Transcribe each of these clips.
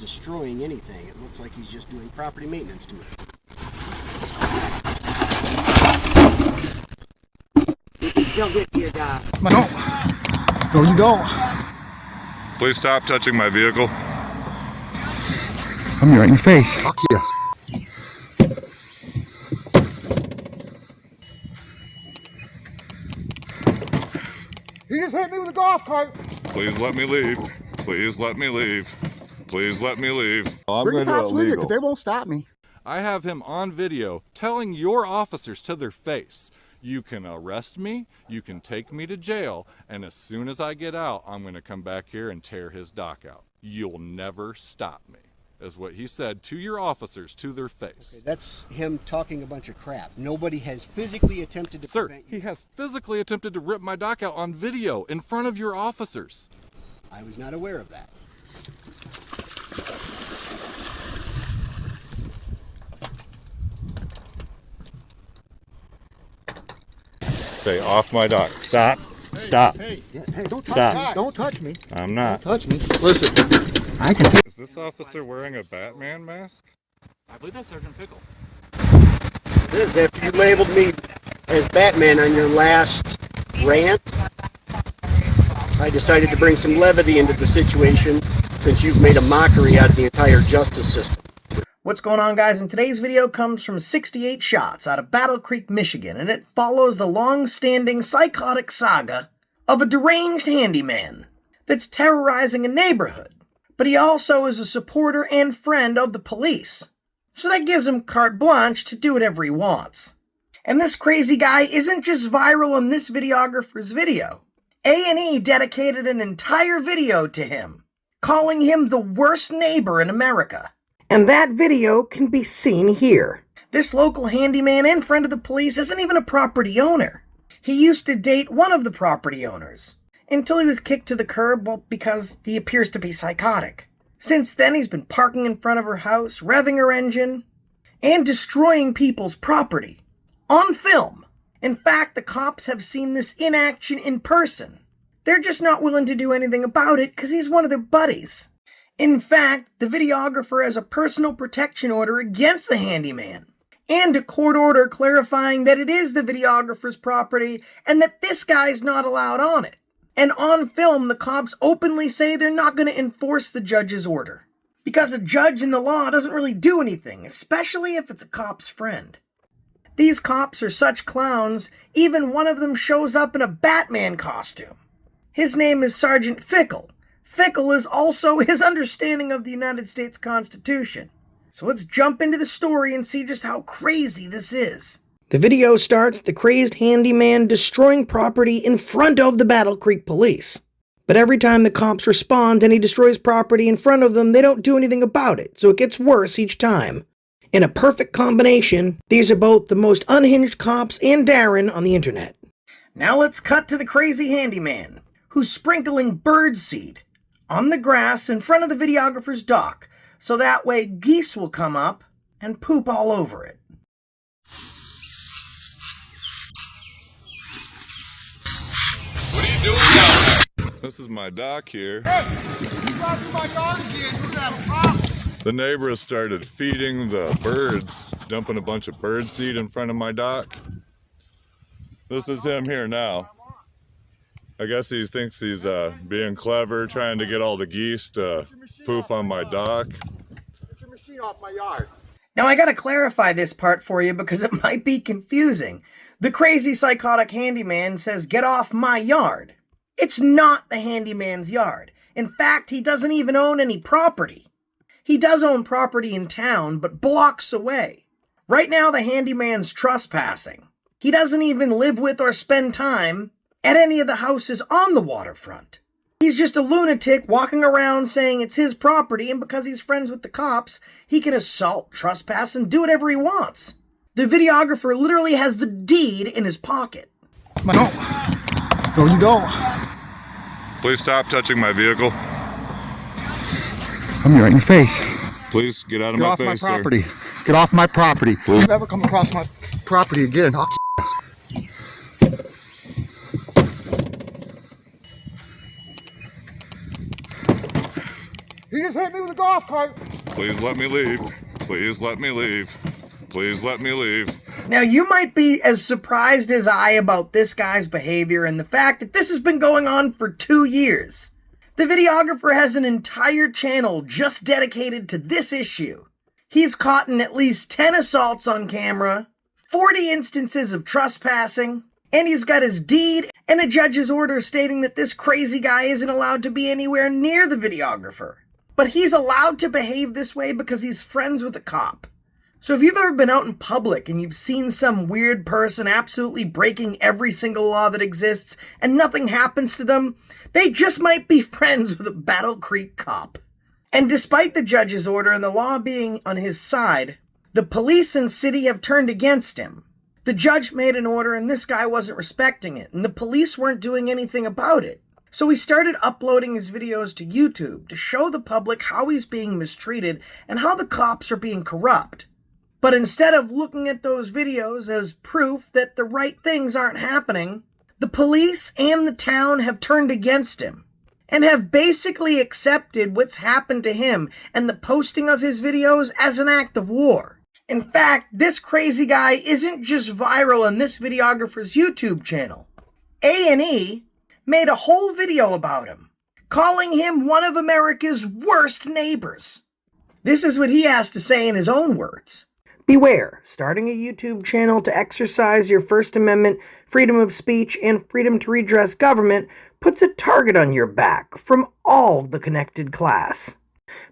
destroying anything. It looks like he's just doing property maintenance to it. You can still get to your dog. No. No, you don't. Please stop touching my vehicle. I'm right in your face. Fuck you. He just hit me with a golf cart. Please let me leave. Please let me leave. Please let me leave. I'm Bring the going to do cops it with you legal. because they won't stop me. I have him on video telling your officers to their face, you can arrest me, you can take me to jail, and as soon as I get out, I'm going to come back here and tear his dock out. You'll never stop me, is what he said to your officers to their face. Okay, that's him talking a bunch of crap. Nobody has physically attempted to Sir, prevent you. he has physically attempted to rip my dock out on video in front of your officers. I was not aware of that. Say off my dock. Stop. Stop. Hey, don't touch Stop. me. Don't touch me. I'm not. Don't touch me. Listen, I can see. Is this officer wearing a Batman mask? I believe that's Sergeant Fickle. this after you labeled me as Batman on your last rant, I decided to bring some levity into the situation since you've made a mockery out of the entire justice system. What's going on, guys? And today's video comes from 68 Shots out of Battle Creek, Michigan, and it follows the long-standing psychotic saga of a deranged handyman that's terrorizing a neighborhood. But he also is a supporter and friend of the police, so that gives him carte blanche to do whatever he wants. And this crazy guy isn't just viral on this videographer's video. A&E dedicated an entire video to him, calling him the worst neighbor in America. And that video can be seen here. This local handyman and friend of the police isn't even a property owner. He used to date one of the property owners, until he was kicked to the curb, well, because he appears to be psychotic. Since then, he's been parking in front of her house, revving her engine, and destroying people's property. On film. In fact, the cops have seen this in action in person. They're just not willing to do anything about it because he's one of their buddies. In fact, the videographer has a personal protection order against the handyman, and a court order clarifying that it is the videographer's property and that this guy's not allowed on it. And on film, the cops openly say they're not going to enforce the judge's order, because a judge in the law doesn't really do anything, especially if it's a cop's friend. These cops are such clowns, even one of them shows up in a Batman costume. His name is Sergeant Fickle. Fickle is also his understanding of the United States Constitution. So let's jump into the story and see just how crazy this is. The video starts the crazed handyman destroying property in front of the Battle Creek police. But every time the cops respond and he destroys property in front of them, they don't do anything about it, so it gets worse each time. In a perfect combination, these are both the most unhinged cops and Darren on the internet. Now let's cut to the crazy handyman, who's sprinkling birdseed on the grass in front of the videographer's dock, so that way geese will come up and poop all over it. What are you doing down there? This is my dock here. Hey, you got to my yard again. You're gonna have a problem. The neighbors started feeding the birds, dumping a bunch of bird seed in front of my dock. This is him here now. I guess he thinks he's being clever, trying to get all the geese to poop on my dock. Get your machine off my yard. Now I gotta clarify this part for you because it might be confusing. The crazy psychotic handyman says, "Get off my yard." It's not the handyman's yard. In fact, he doesn't even own any property. He does own property in town, but blocks away. Right now, the handyman's trespassing. He doesn't even live with or spend time at any of the houses on the waterfront. He's just a lunatic walking around saying it's his property, and because he's friends with the cops, he can assault, trespass, and do whatever he wants. The videographer literally has the deed in his pocket. No. No, you don't. Please stop touching my vehicle. I'm right in your face. Please get out of Get my off face, my property. Sir. Get off my property. Please. If you ever come across my property again, I'll He just hit me with a golf cart. Please let me leave. Please let me leave. Please let me leave. Now, you might be as surprised as I about this guy's behavior and the fact that this has been going on for 2 years. The videographer has an entire channel just dedicated to this issue. He's caught in at least 10 assaults on camera, 40 instances of trespassing, and he's got his deed and a judge's order stating that this crazy guy isn't allowed to be anywhere near the videographer. But he's allowed to behave this way because he's friends with a cop. So if you've ever been out in public and you've seen some weird person absolutely breaking every single law that exists and nothing happens to them, they just might be friends with a Battle Creek cop. And despite the judge's order and the law being on his side, the police and city have turned against him. The judge made an order and this guy wasn't respecting it, and the police weren't doing anything about it. So he started uploading his videos to YouTube to show the public how he's being mistreated and how the cops are being corrupt. But instead of looking at those videos as proof that the right things aren't happening, the police and the town have turned against him and have basically accepted what's happened to him and the posting of his videos as an act of war. In fact, this crazy guy isn't just viral on this videographer's YouTube channel. A&E made a whole video about him, calling him one of America's worst neighbors. This is what he has to say in his own words. Beware, starting a YouTube channel to exercise your First Amendment, freedom of speech, and freedom to redress government puts a target on your back from all the connected class.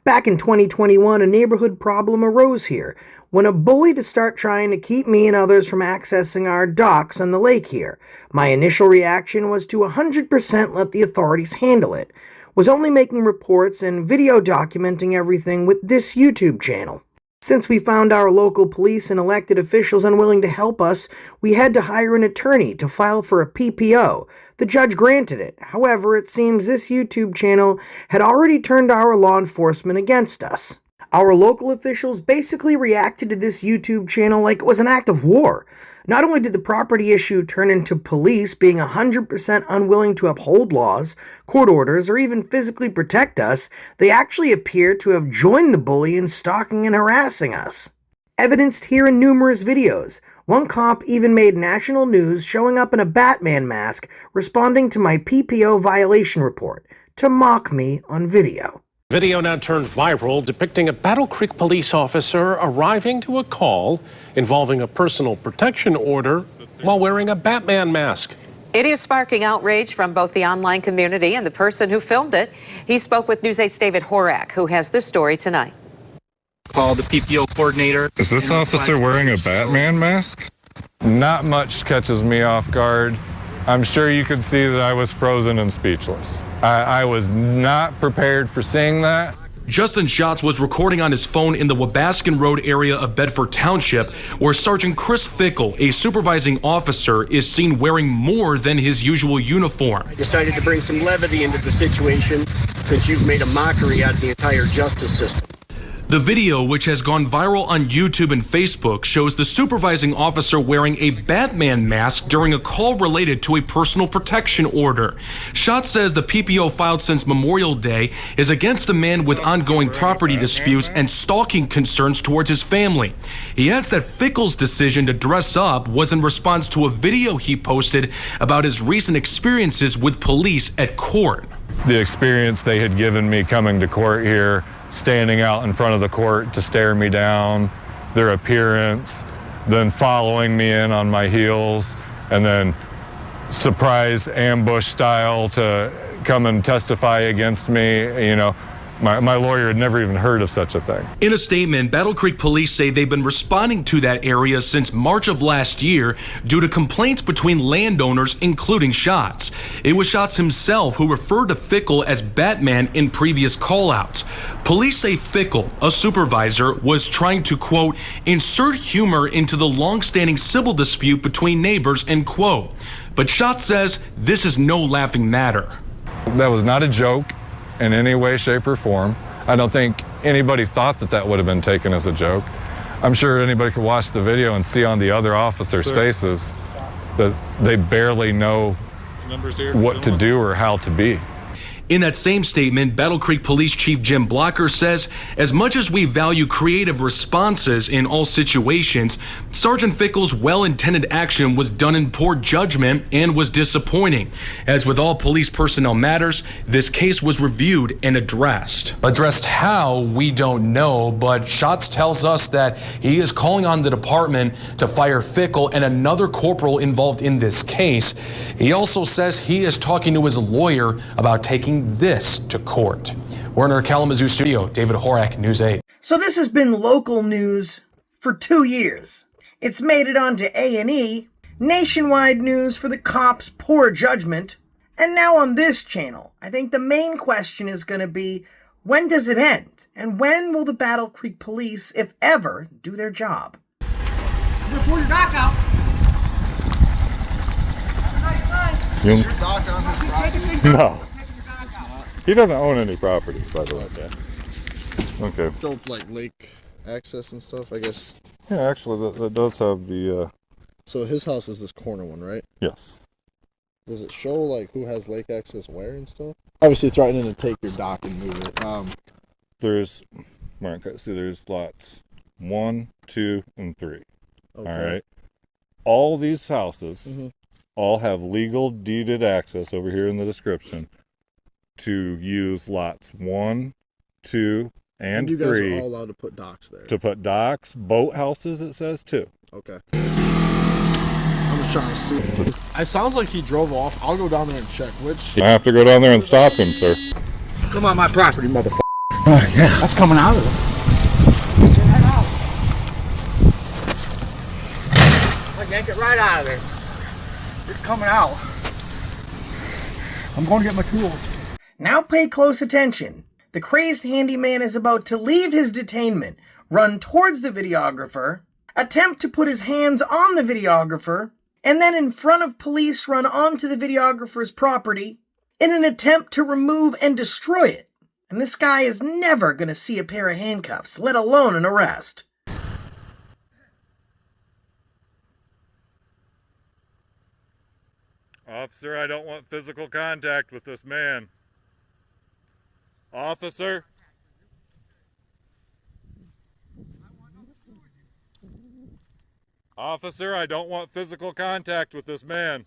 Back in 2021, a neighborhood problem arose here when a bully to start trying to keep me and others from accessing our docks on the lake here. My initial reaction was to 100% let the authorities handle it. Was only making reports and video documenting everything with this YouTube channel. Since we found our local police and elected officials unwilling to help us, we had to hire an attorney to file for a PPO. The judge granted it. However, it seems this YouTube channel had already turned our law enforcement against us. Our local officials basically reacted to this YouTube channel like it was an act of war. Not only did the property issue turn into police being 100% unwilling to uphold laws, court orders, or even physically protect us, they actually appear to have joined the bully in stalking and harassing us. Evidenced here in numerous videos, one cop even made national news showing up in a Batman mask responding to my PPO violation report to mock me on video. Video now turned viral depicting a Battle Creek police officer arriving to a call involving a personal protection order while wearing a Batman mask. It is sparking outrage from both the online community and the person who filmed it. He spoke with News 8's David Horak, who has this story tonight. Call the PPO coordinator. Is this officer wearing a Batman mask? Not much catches me off guard. I'm sure you could see that I was frozen and speechless. I was not prepared for seeing that. Justin Schatz was recording on his phone in the Wabascan Road area of Bedford Township, where Sergeant Chris Fickle, a supervising officer, is seen wearing more than his usual uniform. I decided to bring some levity into the situation since you've made a mockery out of the entire justice system. The video, which has gone viral on YouTube and Facebook, shows the supervising officer wearing a Batman mask during a call related to a personal protection order. Schatz says the PPO filed since Memorial Day is against a man with ongoing property disputes and stalking concerns towards his family. He adds that Fickle's decision to dress up was in response to a video he posted about his recent experiences with police at court. The experience they had given me coming to court here, standing out in front of the court to stare me down, their appearance, then following me in on my heels, and then surprise ambush style to come and testify against me. You know, my lawyer had never even heard of such a thing. In a statement, Battle Creek police say they've been responding to that area since March of last year due to complaints between landowners, including Schatz. It was Schatz himself who referred to Fickle as Batman in previous call-outs. Police say Fickle, a supervisor, was trying to, quote, insert humor into the long-standing civil dispute between neighbors, end quote. But Schatz says this is no laughing matter. That was not a joke in any way, shape, or form. I don't think anybody thought that that would have been taken as a joke. I'm sure anybody could watch the video and see on the other officers' faces that they barely know what to do or how to be. In that same statement, Battle Creek Police Chief Jim Blocker says, as much as we value creative responses in all situations, Sergeant FICKLE's well-intended action was done in poor judgment and was disappointing. As with all police personnel matters, this case was reviewed and addressed. Addressed how, we don't know, but Schatz tells us that he is calling on the department to fire FICKLE and another corporal involved in this case. He also says he is talking to his lawyer about taking this to court. We're in our Kalamazoo studio. David Horak, News 8. So this has been local news for 2 years. It's made it onto A&E, nationwide news for the cops' poor judgment, and now on this channel. I think the main question is going to be, when does it end? And when will the Battle Creek Police, if ever, do their job? Pull your dock out. You, no. He doesn't own any property, by the way. Okay. Show like lake access and stuff, I guess. Yeah, actually, that does have the. So his house is this corner one, right? Yes. Does it show like who has lake access where and stuff? Obviously, threatening to take your dock and move it. There's, see, there's lots 1, 2, and 3. Okay. All right. All these houses all have legal deeded access over here in the description to use lots 1, 2, and you 3. guys are all allowed to put docks there. To put docks, boat houses, it says too. Okay. I'm just trying to see. It sounds like he drove off. I'll go down there and check. Which? I have to go down there and stop him, sir. Come on my property, motherfucker. Oh, yeah. That's coming out of it. Yank it right out of there. It's coming out. I'm going to get my tools. Now pay close attention. The crazed handyman is about to leave his detainment, run towards the videographer, attempt to put his hands on the videographer, and then in front of police run onto the videographer's property in an attempt to remove and destroy it. And this guy is never going to see a pair of handcuffs, let alone an arrest. Officer, I don't want physical contact with this man. Officer? Officer, I don't want physical contact with this man.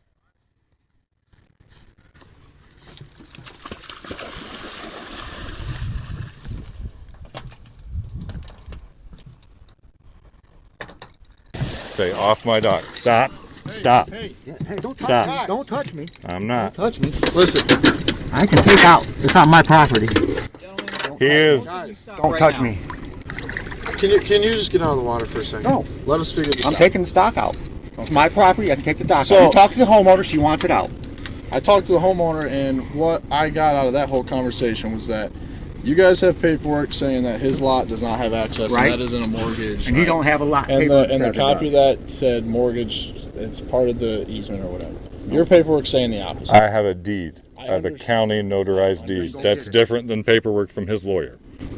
Say, off my dock. Stop. Stop. Hey, don't touch Stop. me. Don't touch me. I'm not. Don't touch me. Listen. I can take out. It's not my property. He is. Don't touch me. Can you just get out of the water for a second? No. Let us figure this out. I'm taking the stock out. It's my property. I can take the dock So- out. You talk to the homeowner. She wants it out. I talked to the homeowner, and what I got out of that whole conversation was that you guys have paperwork saying that his lot does not have access, Right. and that isn't a mortgage. And you don't have a lot. And paper the that says it copy does. that said mortgage, it's part of the easement or whatever. Your paperwork saying the opposite. I have a deed. I have a understand. county notarized deed. That's different than paperwork from his lawyer.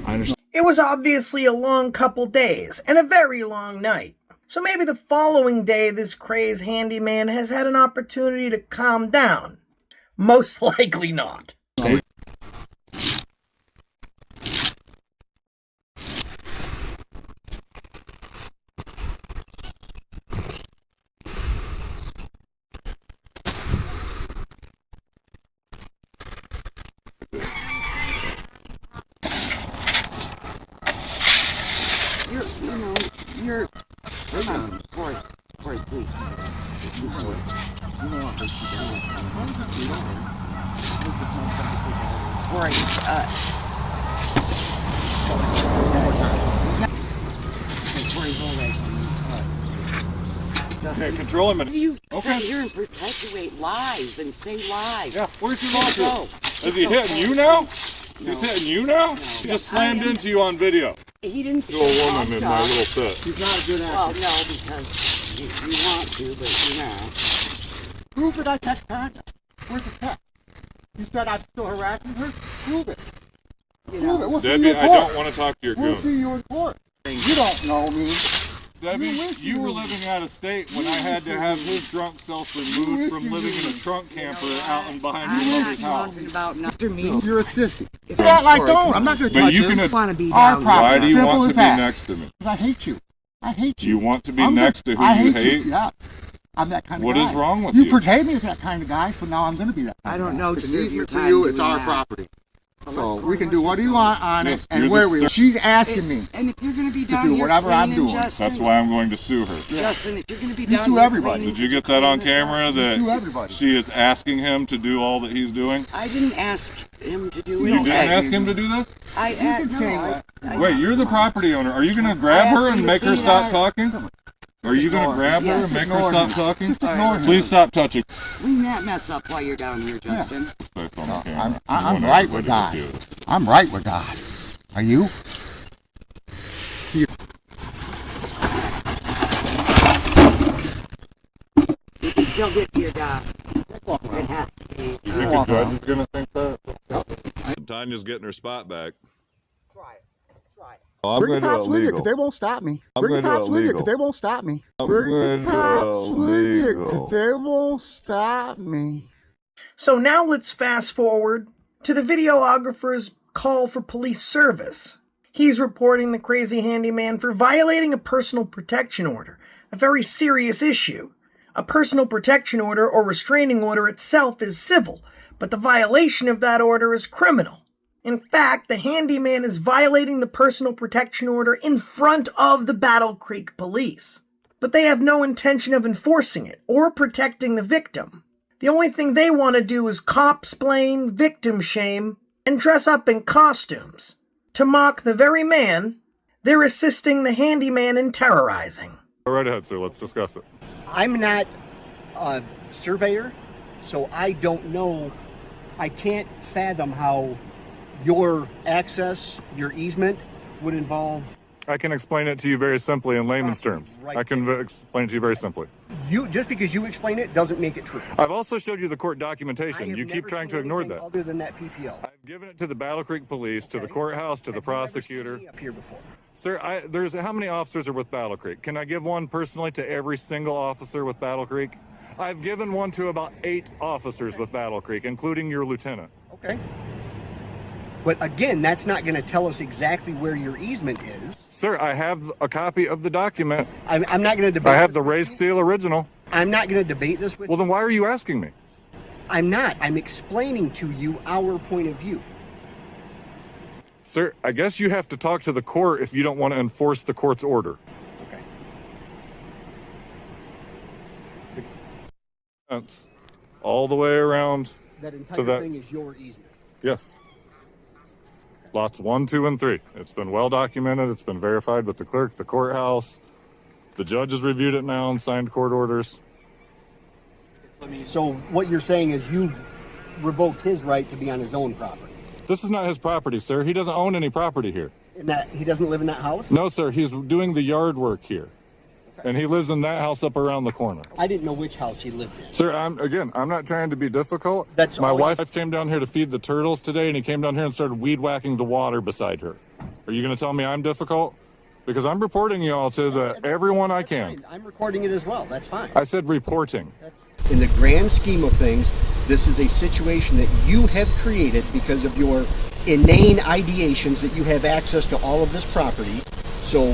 I understand. It was obviously a long couple days, and a very long night. So maybe the following day this crazed handyman has had an opportunity to calm down. Most likely not. You're Corey, please. You know what this is doing. Corey, Okay, control him. you sit here and perpetuate lies and say lies. Yeah, where's your lawyer? Is he hitting you now? He's hitting you now? He just slammed into you on video. He didn't say To a woman in my little fit. He's not a good actor. Well, no, because you want to, but you're not. Prove that I touched contact. Where's the text? You said I'm still harassing her? Prove it. You know. We'll see Debbie, you in I court. don't want to talk to your We'll goon. see you in court. You don't know me. Debbie, you were living out of state when I had to have his drunk self removed from living in a trunk camper out and behind your mother's house. After me, you're a sissy. If you act like don't, I'm not going to But touch you him. can. Want to be Why down do you Simple want as to be that. next to me? Because I hate you. I hate you. You want to be I'm next to who I you hate hate? you. Yeah. I'm that kind of What guy. is wrong with you? You portray me as that kind of guy, so now I'm going to be that kind of guy. I don't know. It's easier for you. It's our property. So we can do what you want on it, and where we. She's asking me. And if you're going to be down do here whatever I'm cleaning, doing. Justin, That's why I'm going to sue her. Justin, if you're going to be You down sue here everybody. cleaning, Did you get that on clean this up? camera Sue that everybody. she is asking him to do all that he's doing? I didn't ask him to do You anything. didn't ask him to do this? I You can say no, what. Wait, you're the property owner. Are you going to grab her and make her stop talking? Are you going to grab her and make her stop talking? Please stop touching. clean that mess up while you're down here, Justin. I'm right with God. I'm right with God. Are you? See. You can still get to your dock. It has to be. You think a judge is going to think that? Tanya's getting her spot back. Try it. Try it. Oh, I'm Bring going the to do cops it with you, legal. because they won't stop me. I'm Bring the gonna do cops it with you, legal. because they won't stop me. I'm Bring gonna the do cops it with you, legal. because they won't stop me. So now let's fast forward to the videographer's call for police service. He's reporting the crazy handyman for violating a personal protection order, a very serious issue. A personal protection order or restraining order itself is civil, but the violation of that order is criminal. In fact, the handyman is violating the personal protection order in front of the Battle Creek police. But they have no intention of enforcing it or protecting the victim. The only thing they want to do is cop-splain, victim shame, and dress up in costumes to mock the very man they're assisting the handyman in terrorizing. Go right ahead, sir. Let's discuss it. I'm not a surveyor, so I don't know. I can't fathom how your access, your easement, would involve. I can explain it to you very simply in layman's terms. Right. I can explain it to you very simply. You just because you explain it doesn't make it true. I've also showed you the court I documentation. have You keep never trying seen to ignore anything that. Other than that PPO. I've given it to the Battle Creek Police, to the Okay. courthouse, to the Have you ever prosecutor. seen me up here before? Sir, there's how many officers are with Battle Creek? Can I give one personally to every single officer with Battle Creek? I've given one to about 8 officers with Battle Creek, including your lieutenant. Okay. But again, that's not going to tell us exactly where your easement is. Sir, I have a copy of the document. I'm not going to debate. I have the raised seal original. I'm not going to debate this with Well, then why are you asking me? I'm not. I'm explaining to you our point of view. Sir, I guess you have to talk to the court if you don't want to enforce the court's order. Okay. That's all the way around. That To entire that- thing is your easement. Yes. Lots 1, 2, and 3. It's been well documented. It's been verified with the clerk, the courthouse. The judge has reviewed it now and signed court orders. So what you're saying is you've revoked his right to be on his own property. This is not his property, sir. He doesn't own any property here. And that he doesn't live in that house? No, sir. He's doing the yard work here. And he lives in that house up around the corner. I didn't know which house he lived in. Sir, I'm not trying to be difficult. That's My all I- wife came down here to feed the turtles today, and he came down here and started weed whacking the water beside her. Are you going to tell me I'm difficult? Because I'm reporting you all to everyone I can. Fine. I'm recording it as well. That's fine. I said reporting. In the grand scheme of things, this is a situation that you have created because of your inane ideations that you have access to all of this property. So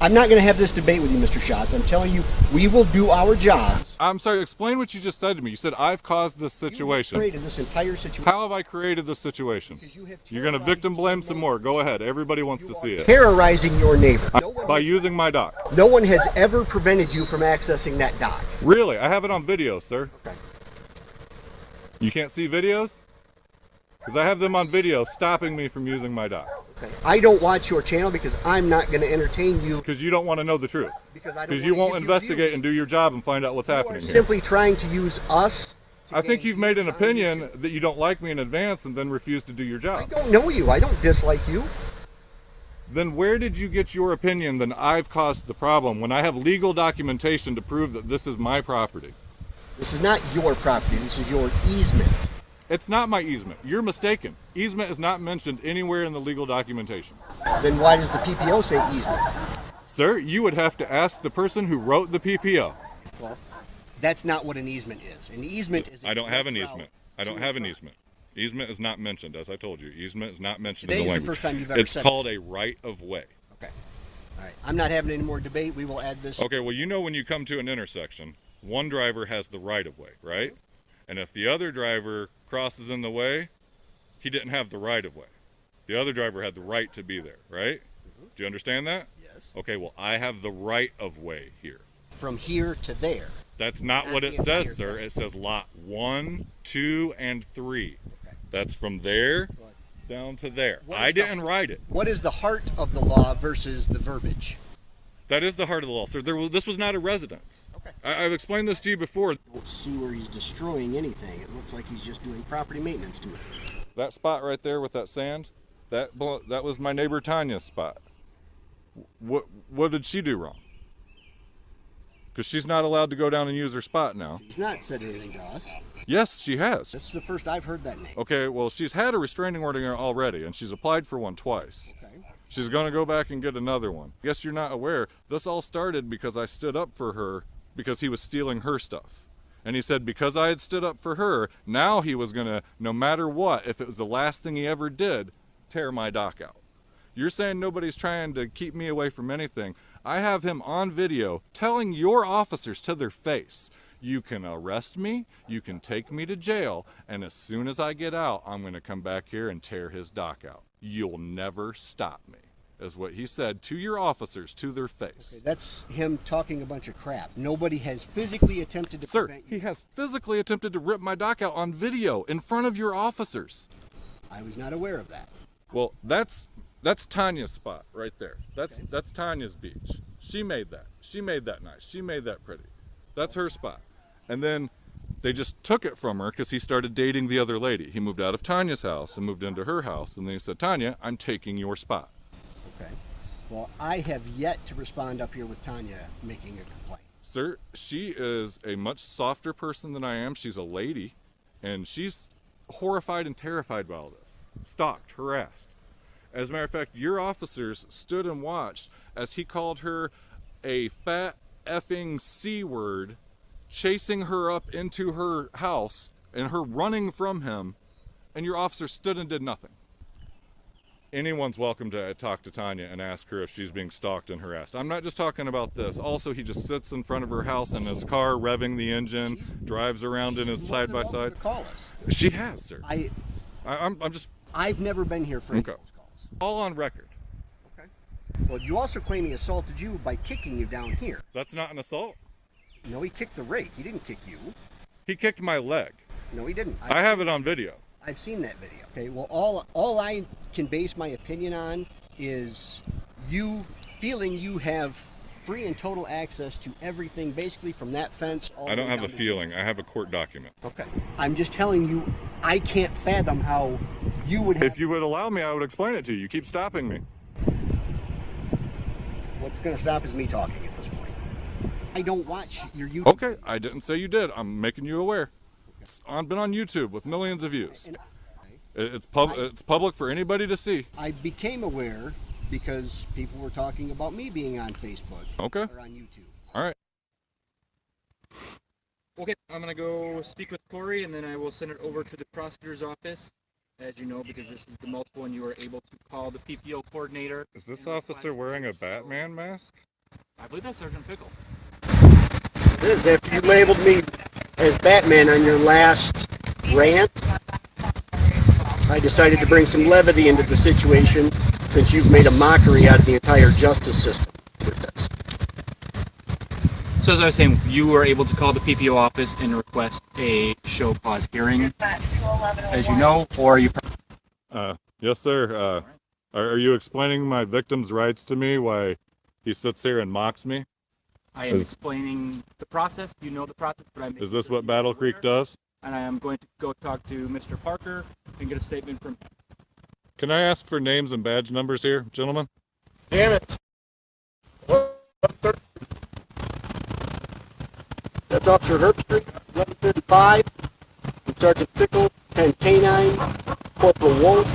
I'm not going to have this debate with you, Mr. Schatz. I'm telling you, we will do our jobs. I'm sorry, explain what you just said to me. You said I've caused this You situation. created this entire situation. How have I created this situation? Because you have You're going to victim blame some more. Go ahead. Everybody wants to see it. terrorizing your neighbor. By using my dock. No one has ever prevented you from accessing that dock. Really? I have it on video, sir. Okay. You can't see videos? Because I have them on video stopping me from using my dock. Okay. I don't watch your channel because I'm not going to entertain you. Because you don't want to know the truth. Because I don't Because you wanna won't give you investigate views. and do your job and find out what's You are happening here. simply trying to use us. I think gain you've made an views on opinion YouTube. that you don't like me in advance and then refuse to do your I job. don't know you. I don't dislike you. Then where did you get your opinion that I've caused the problem when I have legal documentation to prove that this is my property? This is not your property. This is your easement. It's not my easement. You're mistaken. Easement is not mentioned anywhere in the legal documentation. Then why does the PPO say easement? Sir, you would have to ask the person who wrote the PPO. Well, that's not what an easement is. An easement is. I don't have an easement. I don't have an easement. Easement is not mentioned, as I told you. Easement is not mentioned in the language. Today's the first time you've ever said It's called a right of way. Okay. All right. I'm not having any more debate. We will add this. Okay, well, you know when you come to an intersection, one driver has the right of way, right? And if the other driver crosses in the way, he didn't have the right of way. The other driver had the right to be there, right? Do you understand that? Yes. Okay, well, I have the right of way here. From here to there. That's not what it says, sir. It says lot 1, 2, and 3. Okay. That's from there down to there. I didn't write it. What is the heart of the law versus the verbiage? That is the heart of the law, sir. This was not a residence. Okay. I've explained this to you before. I don't see where he's destroying anything. It looks like he's just doing property maintenance to it. That spot right there with that sand, that was my neighbor Tanya's spot. What did she do wrong? Because she's not allowed to go down and use her spot now. She's not said anything to us. Yes, she has. This is the first I've heard that name. Okay, well, she's had a restraining order already, and she's applied for one twice. Okay. She's going to go back and get another one. Guess you're not aware. This all started because I stood up for her because he was stealing her stuff. And he said because I had stood up for her, now he was going to, no matter what, if it was the last thing he ever did, tear my dock out. You're saying nobody's trying to keep me away from anything. I have him on video telling your officers to their face, you can arrest me, you can take me to jail, and as soon as I get out, I'm going to come back here and tear his dock out. You'll never stop me, is what he said to your officers to their face. Okay, that's him talking a bunch of crap. Nobody has physically attempted to prevent you. He has physically attempted to rip my dock out on video in front of your officers. I was not aware of that. Well, that's Tanya's spot right there. That's Tanya's beach. She made that. She made that nice. She made that pretty. That's her spot. And then they just took it from her because he started dating the other lady. He moved out of Tanya's house and moved into her house. And then he said, Tanya, I'm taking your spot. Okay. Well, I have yet to respond up here with Tanya making a complaint. Sir, she is a much softer person than I am. She's a lady. And she's horrified and terrified by all this. Stalked, harassed. As a matter of fact, your officers stood and watched as he called her a fat effing C word, chasing her up into her house and her running from him, and your officers stood and did nothing. Anyone's welcome to talk to Tanya and ask her if she's being stalked and harassed. I'm not just talking about this. Also, he just sits in front of her house in his car, revving the engine, drives around in his side-by-side. Call us. She has, sir. I'm just. I've never been here for any of those calls. All on record. Okay. Well, you also claim he assaulted you by kicking you down here. That's not an assault. No, he kicked the rake. He didn't kick you. He kicked my leg. No, he didn't. I have it on video. I've seen that video. Okay, well, all I can base my opinion on is you feeling you have free and total access to everything, basically from that fence all the way I don't have down a to feeling. James. I have a court document. Okay. I'm just telling you, I can't fathom how you would have... If you would allow me, I would explain it to you. You keep stopping me. What's going to stop is me talking at this point. I don't watch your YouTube. Okay, I didn't say you did. I'm making you aware. It's been on YouTube with millions of views. It's public for anybody to see. I became aware because people were talking about me being on Facebook. Okay. Or on YouTube. All right. Okay, I'm going to go speak with Corey, and then I will send it over to the prosecutor's office. As you know, because this is the multiple, and you are able to call the PPO coordinator. Is this officer wearing a Batman mask? I believe that's Sergeant Fickle. This is after you labeled me as Batman on your last rant. I decided to bring some levity into the situation since you've made a mockery out of the entire justice system with this. So as I was saying, you were able to call the PPO office and request a show cause hearing, as you know, or are you... Yes, sir. Are you explaining my victim's rights to me, why he sits here and mocks me? I am explaining the process. You know the process, but I'm... Is this what Battle Creek does? And I am going to go talk to Mr. Parker and get a statement from him. Can I ask for names and badge numbers here, gentlemen? Damn it. That's Officer Herbstreit, 1135, Sergeant Fickle, 10K9, Corporal Wolf,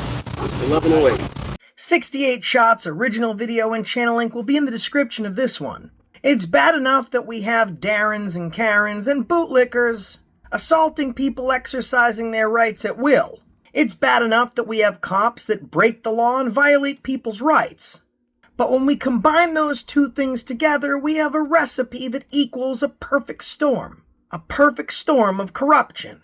1108. 68 Shots original video and channel link will be in the description of this one. It's bad enough that we have Darrens and Karens and bootlickers assaulting people exercising their rights at will. It's bad enough that we have cops that break the law and violate people's rights. But when we combine those two things together, we have a recipe that equals a perfect storm. A perfect storm of corruption.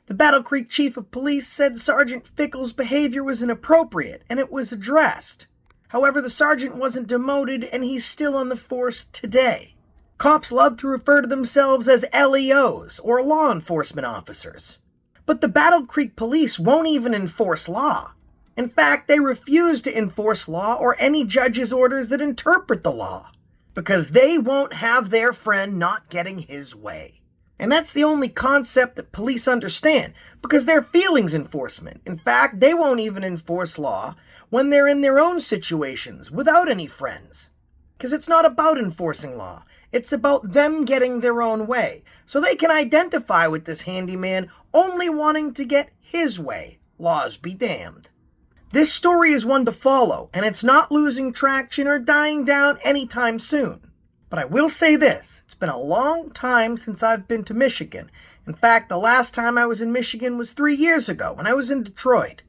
The Battle Creek Chief of Police said Sergeant FICKLE's behavior was inappropriate, and it was addressed. However, the sergeant wasn't demoted, and he's still on the force today. Cops love to refer to themselves as LEOs, or law enforcement officers. But the Battle Creek Police won't even enforce law. In fact, they refuse to enforce law or any judge's orders that interpret the law, because they won't have their friend not getting his way. And that's the only concept that police understand, because they're feelings enforcement. In fact, they won't even enforce law when they're in their own situations without any friends. Because it's not about enforcing law. It's about them getting their own way, so they can identify with this handyman only wanting to get his way. Laws be damned. This story is one to follow, and it's not losing traction or dying down anytime soon. But I will say this, it's been a long time since I've been to Michigan. In fact, the last time I was in Michigan was 3 years ago, when I was in Detroit.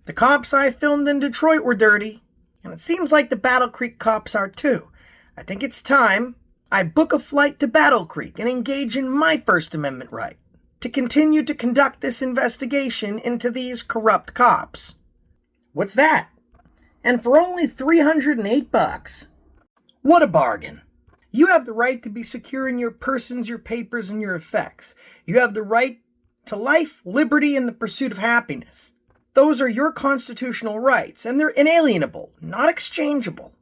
The cops I filmed in Detroit were dirty, and it seems like the Battle Creek cops are too. I think it's time I book a flight to Battle Creek and engage in my First Amendment right to continue to conduct this investigation into these corrupt cops. What's that? And for only $308. What a bargain. You have the right to be secure in your persons, your papers, and your effects. You have the right to life, liberty, and the pursuit of happiness. Those are your constitutional rights, and they're inalienable, not exchangeable.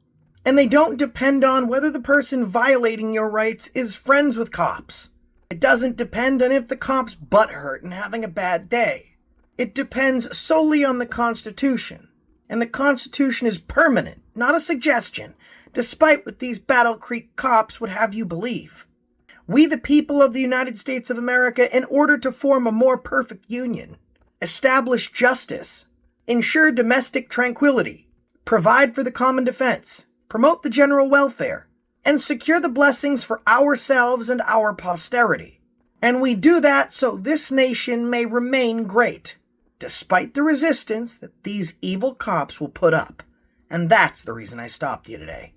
And they don't depend on whether the person violating your rights is friends with cops. It doesn't depend on if the cop's butthurt and having a bad day. It depends solely on the Constitution. And the Constitution is permanent, not a suggestion, despite what these Battle Creek cops would have you believe. We, the people of the United States of America, in order to form a more perfect union, establish justice, ensure domestic tranquility, provide for the common defense, promote the general welfare, and secure the blessings for ourselves and our posterity. And we do that so this nation may remain great, despite the resistance that these evil cops will put up. And that's the reason I stopped you today.